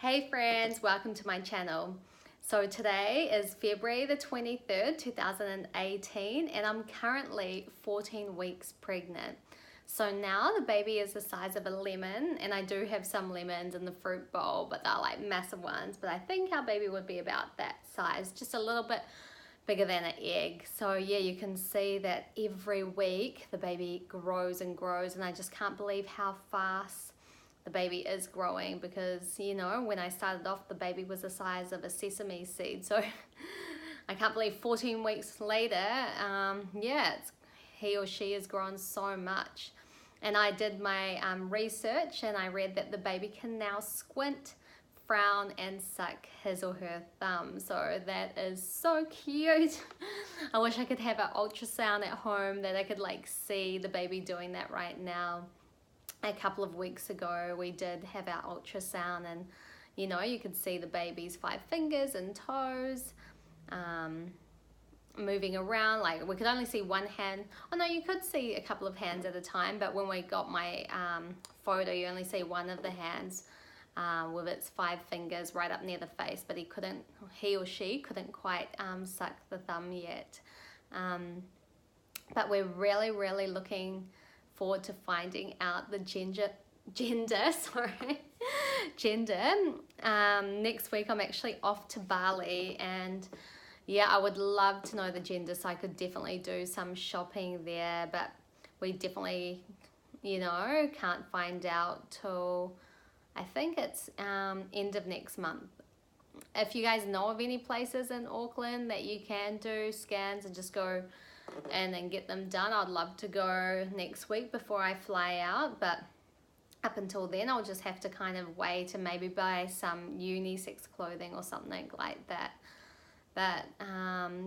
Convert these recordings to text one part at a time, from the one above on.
Hey friends, welcome to my channel. So today is February the 23rd, 2018, and I'm currently 14 weeks pregnant. So now the baby is the size of a lemon, and I do have some lemons in the fruit bowl, but they're like massive ones. But I think our baby would be about that size, just a little bit bigger than an egg. So yeah, you can see that every week the baby grows and grows, and I just can't believe how fast the baby is growing, because you know, when I started off, the baby was the size of a sesame seed. So I can't believe 14 weeks later, he or she has grown so much. And I did my research, and I read that the baby can now squint, frown, and suck his or her thumb. So that is so cute. I wish I could have an ultrasound at home that I could like see the baby doing that right now. A couple of weeks ago we did have our ultrasound, and you know, you could see the baby's 5 fingers and toes moving around. Like, we could only see one hand. Oh no, you could see a couple of hands at a time, but when we got my photo, you only see one of the hands with its 5 fingers right up near the face, but he or she couldn't quite suck the thumb yet. But we're really looking forward to finding out the gender. Next week I'm actually off to Bali, and yeah, I would love to know the gender, so I could definitely do some shopping there, but we definitely, you know, can't find out till I think it's end of next month. If you guys know of any places in Auckland that you can do scans and just go and then get them done, I'd love to go next week before I fly out. But up until then, I'll just have to kind of wait and maybe buy some unisex clothing or something like that. But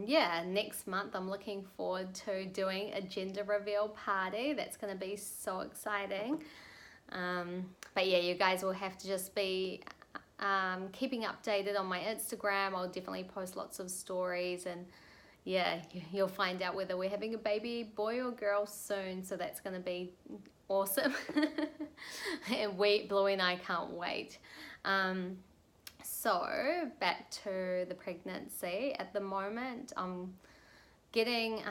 yeah, next month I'm looking forward to doing a gender reveal party. That's going to be so exciting. But yeah, you guys will have to just be keeping updated on my Instagram. I'll definitely post lots of stories, and yeah, you'll find out whether we're having a baby boy or girl soon. So that's going to be awesome. And Bluey and I can't wait. So back to the pregnancy. At the moment, I'm getting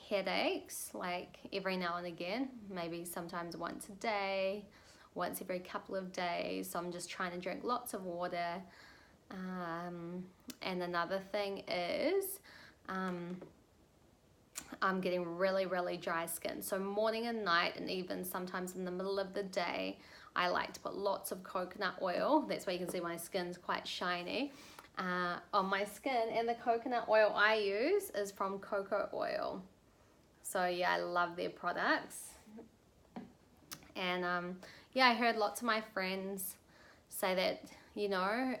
headaches like every now and again, maybe sometimes once a day, once every couple of days. So I'm just trying to drink lots of water. And another thing is I'm getting really dry skin. So morning and night, and even sometimes in the middle of the day, I like to put lots of coconut oil. That's why you can see my skin's quite shiny on my skin. And the coconut oil I use is from Cocoa Oil. So yeah, I love their products. And yeah, I heard lots of my friends say that, you know,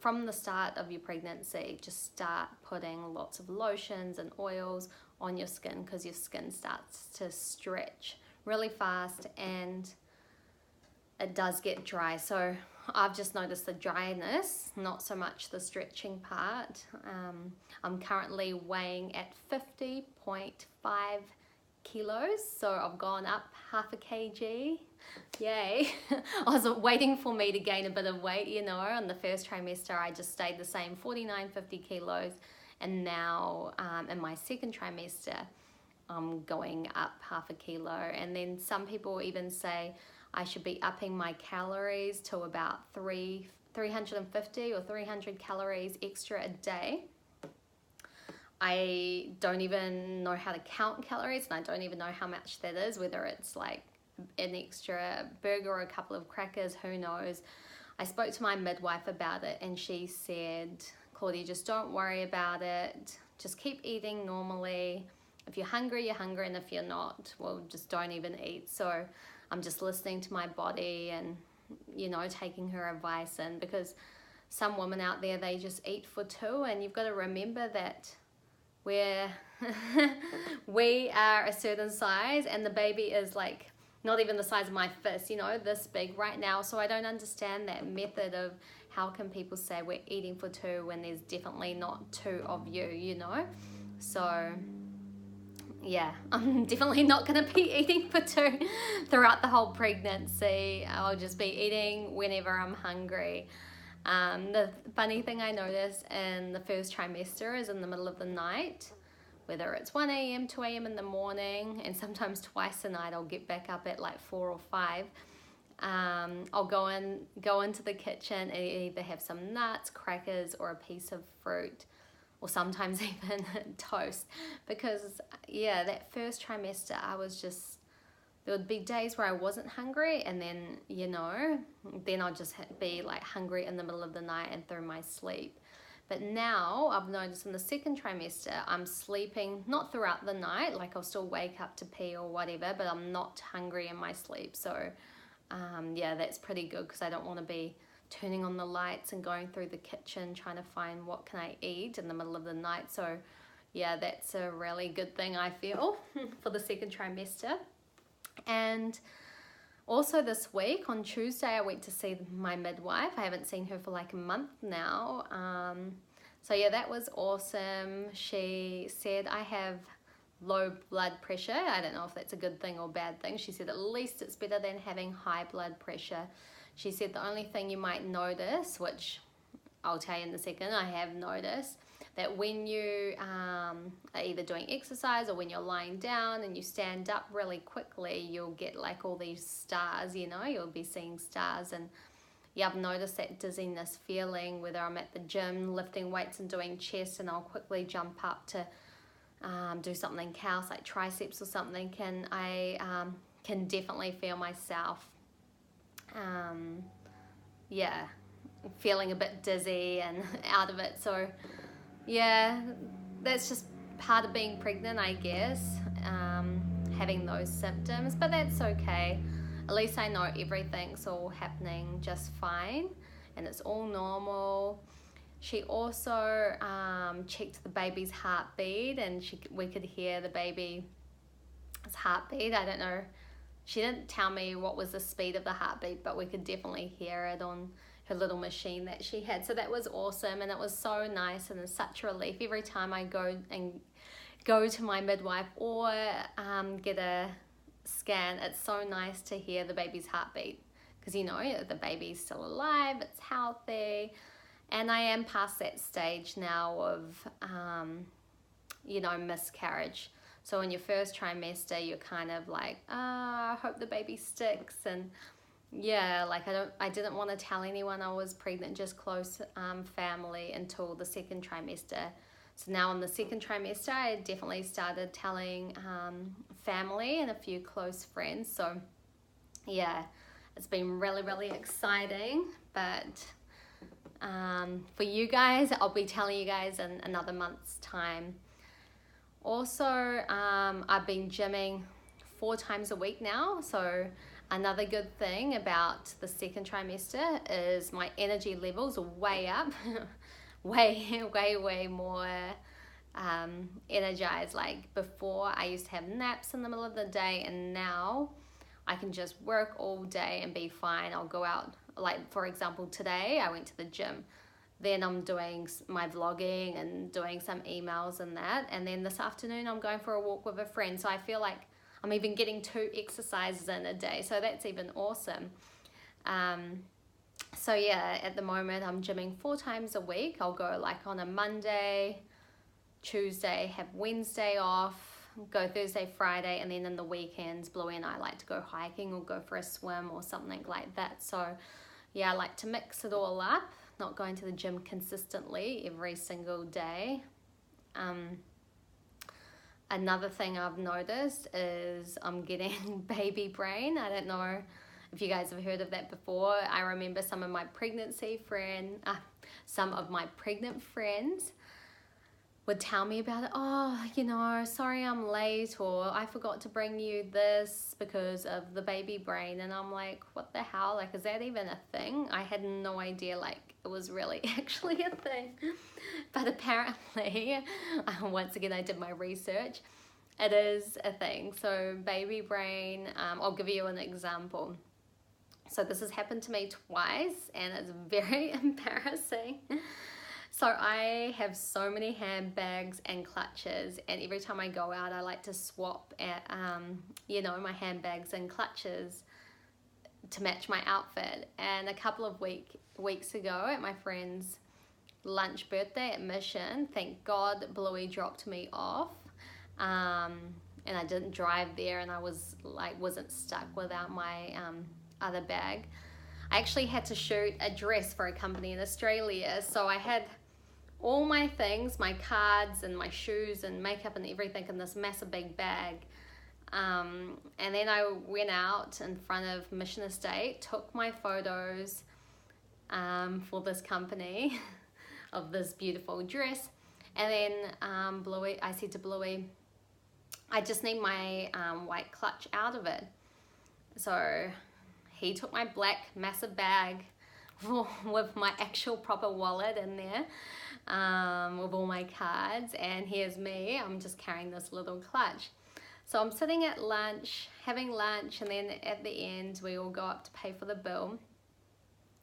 from the start of your pregnancy, just start putting lots of lotions and oils on your skin, because your skin starts to stretch really fast and it does get dry. So I've just noticed the dryness, not so much the stretching part. I'm currently weighing at 50.5 kilos, so I've gone up half a kg. Yay. I was waiting for me to gain a bit of weight, you know. On the first trimester I just stayed the same, 50 kilos, and now in my second trimester I'm going up half a kilo. And then some people even say I should be upping my calories to about 350 or 300 calories extra a day. I don't even know how to count calories, and I don't even know how much that is, whether it's like an extra burger or a couple of crackers, who knows. I spoke to my midwife about it, and she said, Claudia, just don't worry about it. Just keep eating normally. If you're hungry, you're hungry, and if you're not, well, just don't even eat. So I'm just listening to my body and, you know, taking her advice. And because some women out there, they just eat for 2, and you've got to remember that we are a certain size, and the baby is like not even the size of my fist, you know, this big right now. So I don't understand that method of how can people say we're eating for 2 when there's definitely not 2 of you, you know. So yeah, I'm definitely not going to be eating for 2 throughout the whole pregnancy. I'll just be eating whenever I'm hungry. The funny thing I notice in the first trimester is in the middle of the night, whether it's 1 a.m., 2 a.m. in the morning, and sometimes twice a night. I'll get back up at like 4 or 5. I'll go into the kitchen and either have some nuts, crackers, or a piece of fruit, or sometimes even toast, because yeah, that first trimester I was just, there would be days where I wasn't hungry, and then then I'll just be like hungry in the middle of the night and through my sleep. But now I've noticed in the second trimester I'm sleeping not throughout the night, like I'll still wake up to pee or whatever, but I'm not hungry in my sleep. So yeah, that's pretty good, because I don't want to be turning on the lights and going through the kitchen trying to find what can I eat in the middle of the night. So yeah, that's a really good thing, I feel, for the second trimester. And also this week on Tuesday I went to see my midwife. I haven't seen her for like a month now. So yeah, that was awesome. She said I have low blood pressure. I don't know if that's a good thing or bad thing. She said at least it's better than having high blood pressure. She said the only thing you might notice, which I'll tell you in a second, I have noticed, that when you are either doing exercise or when you're lying down and you stand up really quickly, you'll get like all these stars, you'll be seeing stars. And yeah, I've noticed that dizziness feeling, whether I'm at the gym lifting weights and doing chest, and I'll quickly jump up to do something else like triceps or something, and I can definitely feel myself yeah, feeling a bit dizzy and out of it. So yeah, that's just part of being pregnant, I guess, having those symptoms, but that's okay. At least I know everything's all happening just fine and it's all normal. She also checked the baby's heartbeat, and we could hear the baby's heartbeat. I don't know, she didn't tell me what was the speed of the heartbeat, but we could definitely hear it on her little machine that she had. So that was awesome, and it was so nice, and it's such a relief every time I go to my midwife or get a scan. It's so nice to hear the baby's heartbeat, because the baby's still alive, it's healthy. And I am past that stage now of miscarriage. So in your first trimester, you're kind of like, I hope the baby sticks. And yeah, like I didn't want to tell anyone I was pregnant, just close family, until the second trimester. So now in the second trimester, I definitely started telling family and a few close friends. So yeah, it's been really, really exciting. But for you guys, I'll be telling you guys in another month's time. Also, I've been gymming 4 times a week now. So another good thing about the second trimester is my energy levels are way up, way more energized. Like before, I used to have naps in the middle of the day, and now I can just work all day and be fine. I'll go out, like for example, today I went to the gym. Then I'm doing my vlogging and doing some emails and that. And then this afternoon I'm going for a walk with a friend. So I feel like I'm even getting 2 exercises in a day. So that's even awesome. So yeah, at the moment I'm gymming 4 times a week. I'll go like on a Monday, Tuesday, have Wednesday off, go Thursday, Friday, and then in the weekends, Bluey and I like to go hiking or go for a swim or something like that. So yeah, I like to mix it all up. Not going to the gym consistently every single day. Another thing I've noticed is I'm getting baby brain. I don't know if you guys have heard of that before. I remember some of my pregnant friends would tell me about it. Oh, sorry I'm late, or I forgot to bring you this because of the baby brain. And I'm like, what the hell? Like, is that even a thing? I had no idea, like, it was really actually a thing. But apparently, once again, I did my research. It is a thing. So baby brain, I'll give you an example. So this has happened to me twice, and it's very embarrassing. So I have so many handbags and clutches, and every time I go out, I like to swap my handbags and clutches to match my outfit. And a couple of weeks ago at my friend's lunch birthday at Mission, thank God Bluey dropped me off, and I didn't drive there, and I wasn't stuck without my other bag. I actually had to shoot a dress for a company in Australia, so I had all my things, my cards and my shoes and makeup and everything in this massive big bag. And then I went out in front of Mission Estate, took my photos for this company of this beautiful dress. And then Bluey, I said to Bluey, I just need my white clutch out of it. So he took my black massive bag with my actual proper wallet in there, with all my cards, and here's me, I'm just carrying this little clutch. So I'm sitting at lunch, having lunch, and then at the end we all go up to pay for the bill.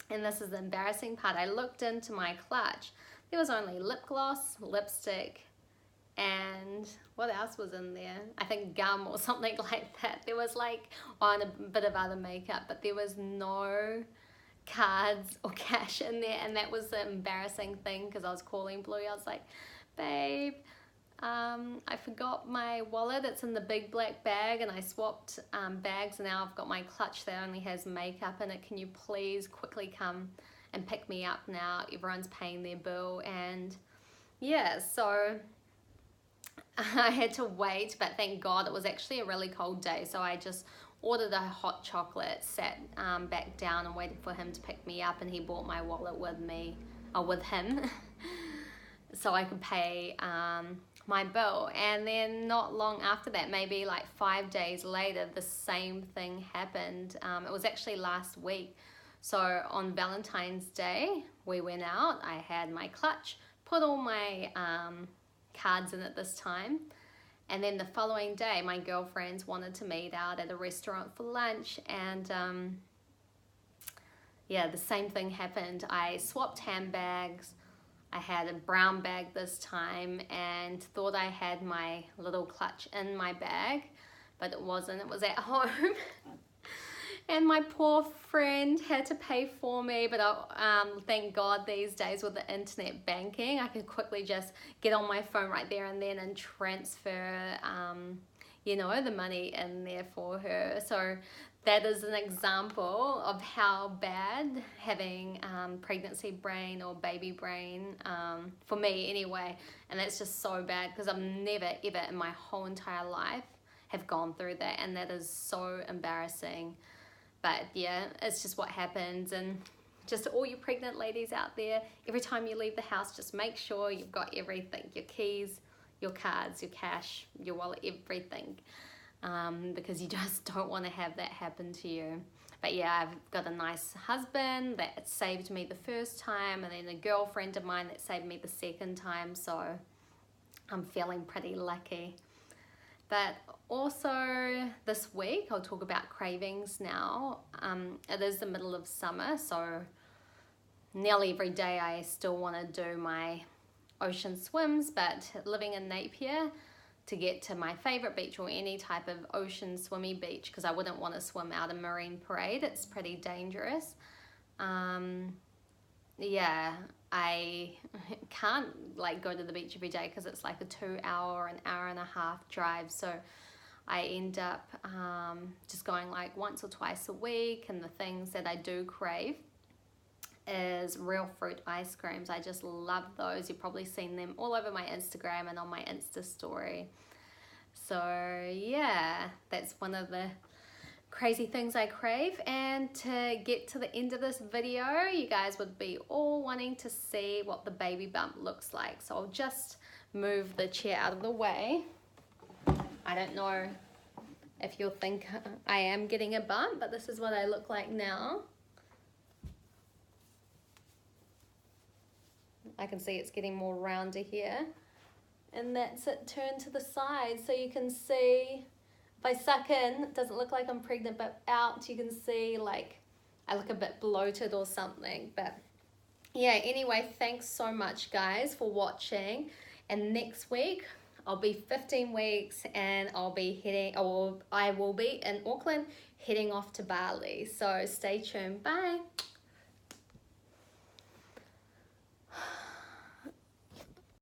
And this is the embarrassing part. I looked into my clutch. There was only lip gloss, lipstick, and what else was in there? I think gum or something like that. There was a bit of other makeup, but there was no cards or cash in there. And that was the embarrassing thing, because I was calling Bluey. I was like, babe, I forgot my wallet. It's in the big black bag, and I swapped bags, and now I've got my clutch that only has makeup in it. Can you please quickly come and pick me up now? Everyone's paying their bill. And yeah, so I had to wait, but thank God it was actually a really cold day, so I just ordered a hot chocolate, sat back down and waited for him to pick me up, and he brought my wallet with him so I could pay my bill. And then not long after that, maybe 5 days later, the same thing happened. It was actually last week. So on Valentine's Day, we went out. I had my clutch, put all my cards in it this time, and then the following day my girlfriends wanted to meet out at a restaurant for lunch, and yeah, the same thing happened. I swapped handbags. I had a brown bag this time and thought I had my little clutch in my bag, but it wasn't. It was at home. And my poor friend had to pay for me, but thank God these days with the internet banking, I could quickly just get on my phone right there and then and transfer, the money in there for her. So that is an example of how bad having pregnancy brain or baby brain, for me anyway, and that's just so bad, because I've never ever in my whole entire life have gone through that, and that is so embarrassing. But yeah, it's just what happens. And just all you pregnant ladies out there, every time you leave the house, just make sure you've got everything, your keys, your cards, your cash, your wallet, everything, because you just don't want to have that happen to you. But yeah, I've got a nice husband that saved me the first time, and then a girlfriend of mine that saved me the second time, so I'm feeling pretty lucky. But also this week, I'll talk about cravings now. It is the middle of summer, so nearly every day I still want to do my ocean swims, but living in Napier, to get to my favorite beach or any type of ocean swimmy beach, because I wouldn't want to swim out in Marine Parade, it's pretty dangerous. Yeah, I can't go to the beach every day, because it's like a 2 hour, an hour and a half drive. So I end up just going once or twice a week. And the things that I do crave is real fruit ice creams. I just love those. You've probably seen them all over my Instagram and on my Insta story. So yeah, that's one of the crazy things I crave. And to get to the end of this video, you guys would be all wanting to see what the baby bump looks like. So I'll just move the chair out of the way. I don't know if you'll think I am getting a bump, but this is what I look like now. I can see it's getting more rounder here. And that's it turned to the side, so you can see if I suck in, it doesn't look like I'm pregnant, but out you can see I look a bit bloated or something. But yeah, anyway, thanks so much guys for watching. And next week I'll be 15 weeks and I will be in Auckland, heading off to Bali. So stay tuned. Bye.